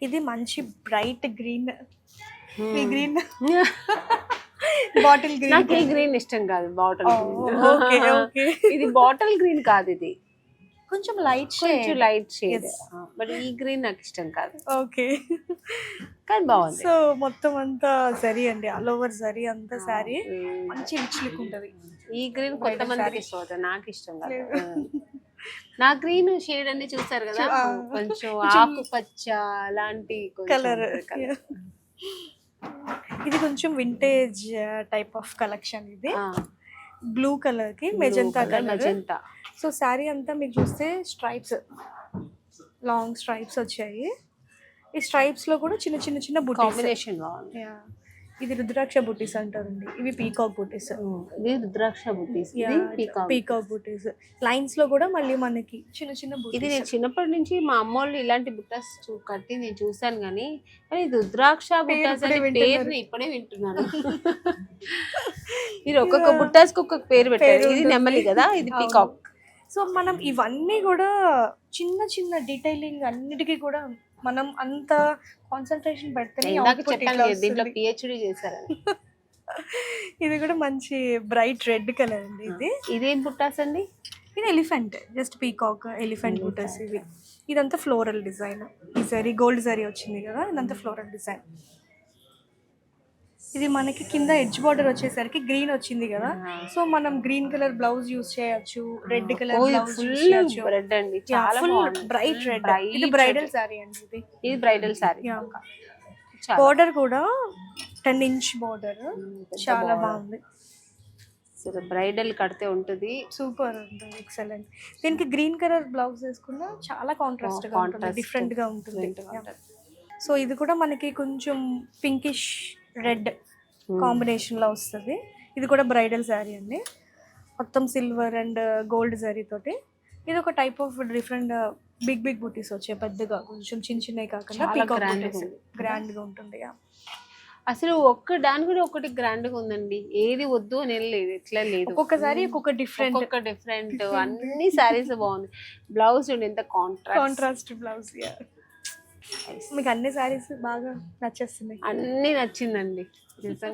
ఇది మంచి bright green. ఈ గ్రీన్ బాటిల్ గ్రీన్. నాకు ఈ గ్రీన్ ఇష్టం కాదు, బాటిల్ గ్రీన్. Okay okay. ఇది బాటిల్ గ్రీన్ కాదు, ఇది కొంచెం లైట్ కొంచెం లైట్ షేడ్. బట్ ఈ గ్రీన్ నాకు ఇష్టం కాదు. ఓకే. కానీ బాగుంది. సో మొత్తం అంతా జరీ అండి, ఆల్ ఓవర్ జరీ అంతా సారీ మంచి రిచ్ లుక్ ఉంటది. ఈ గ్రీన్ కొంతమందికి ఇష్టం అవుతుంది, నాకు ఇష్టం కాదు. నా గ్రీన్ షేడ్ అన్ని చూసారు కదా, కొంచెం ఆకుపచ్చ అలాంటి కలర్. ఇది కొంచెం వింటేజ్ టైప్ ఆఫ్ కలెక్షన్. ఇది బ్లూ కలర్ కి మెజంతా కలర్. సో శారీ అంతా మీకు చూస్తే స్ట్రైప్స్, లాంగ్ స్ట్రైప్స్ వచ్చాయి. ఈ స్ట్రైప్స్ లో కూడా చిన్న చిన్న చిన్న బుటీస్. కాంబినేషన్ బాగుంది. ఇది రుద్రాక్ష బుటీస్ అంటారు. ఇవి పీకాక్ బుటీస్. ఇది రుద్రాక్ష బుటీస్, పీకాక్ బుటీస్. లైన్స్ లో కూడా మళ్ళీ మనకి చిన్న చిన్న బుటీస్. ఇది నేను చిన్నప్పటి నుంచి మా అమ్మ వాళ్ళు ఇలాంటి బుట్టాస్ కట్టి నేను చూసాను, కానీ రుద్రాక్ష బుట్టాస్ అనే పేరుని ఇప్పుడే వింటున్నాను. మీరు ఒక్కొక్క బుట్టాస్ కి ఒక్కొక్క పేరు పెట్టారు. ఇది నెమలి కదా, ఇది పీకాక్. సో మనం ఇవన్నీ కూడా చిన్న చిన్న డీటెయిలింగ్ అన్నిటికీ కూడా మనం అంత కాన్సన్ట్రేషన్ పెడితే దీంట్లో పిహెచ్డి చేశారని. ఇది కూడా మంచి బ్రైట్ రెడ్ కలర్ అండి. ఇదేం బుట్టాస్ అండి? ఇది ఎలిఫెంట్, జస్ట్ పీకాక్ ఎలిఫెంట్ బుట్టాస్ ఇవి. ఇదంతా ఫ్లోరల్ డిజైన్. ఈ జరీ గోల్డ్ జరీ వచ్చింది కదా, ఇదంతా ఫ్లోరల్ డిజైన్. ఇది మనకి కింద ఎడ్జ్ బార్డర్ వచ్చేసరికి గ్రీన్ వచ్చింది కదా, సో మనం గ్రీన్ కలర్ బ్లౌజ్ యూస్ చేయొచ్చు, రెడ్ కలర్ బ్లౌజ్ యూస్ చేయొచ్చు. రెడ్ అండి, చాలా బాగుంది, బ్రైట్ రెడ్. ఇది బ్రైడల్ సారీ అండి. ఇది బ్రైడల్ సారీ. బార్డర్ కూడా 10 ఇంచ్ బార్డర్, చాలా బాగుంది. బ్రైడల్ కడితే ఉంటుంది, సూపర్ ఉంటుంది, ఎక్సలెంట్. దీనికి గ్రీన్ కలర్ బ్లౌజ్ వేసుకున్నా చాలా కాంట్రాస్ట్ గా ఉంటుంది, డిఫరెంట్ గా ఉంటుంది. సో ఇది కూడా మనకి కొంచెం పింకిష్ రెడ్ కాంబినేషన్ లో వస్తుంది. ఇది కూడా బ్రైడల్ శారీ అండి, మొత్తం సిల్వర్ అండ్ గోల్డ్ జరీ తోటి. ఇది ఒక type of different big big బుటీస్ వచ్చాయి, పెద్దగా కొంచెం చిన్న చిన్నవి కాకుండా గ్రాండ్ గా ఉంటుంది. అసలు ఒక్క దాని కూడా ఒకటి గ్రాండ్ గా ఉందండి, ఏది వద్దు అని లేదు, ఎట్లా లేదు. ఒక్కొక్కసారి ఒక్కొక్క డిఫరెంట్ అన్ని సారీస్ బాగుంది. బ్లౌజ్ చూడండి ఎంత కాంట్రాస్ట్ బ్లౌజ్. మీకు అన్ని సారీస్ బాగా నచ్చేస్తున్నాయి. అన్ని నచ్చిందండి నిజంగా.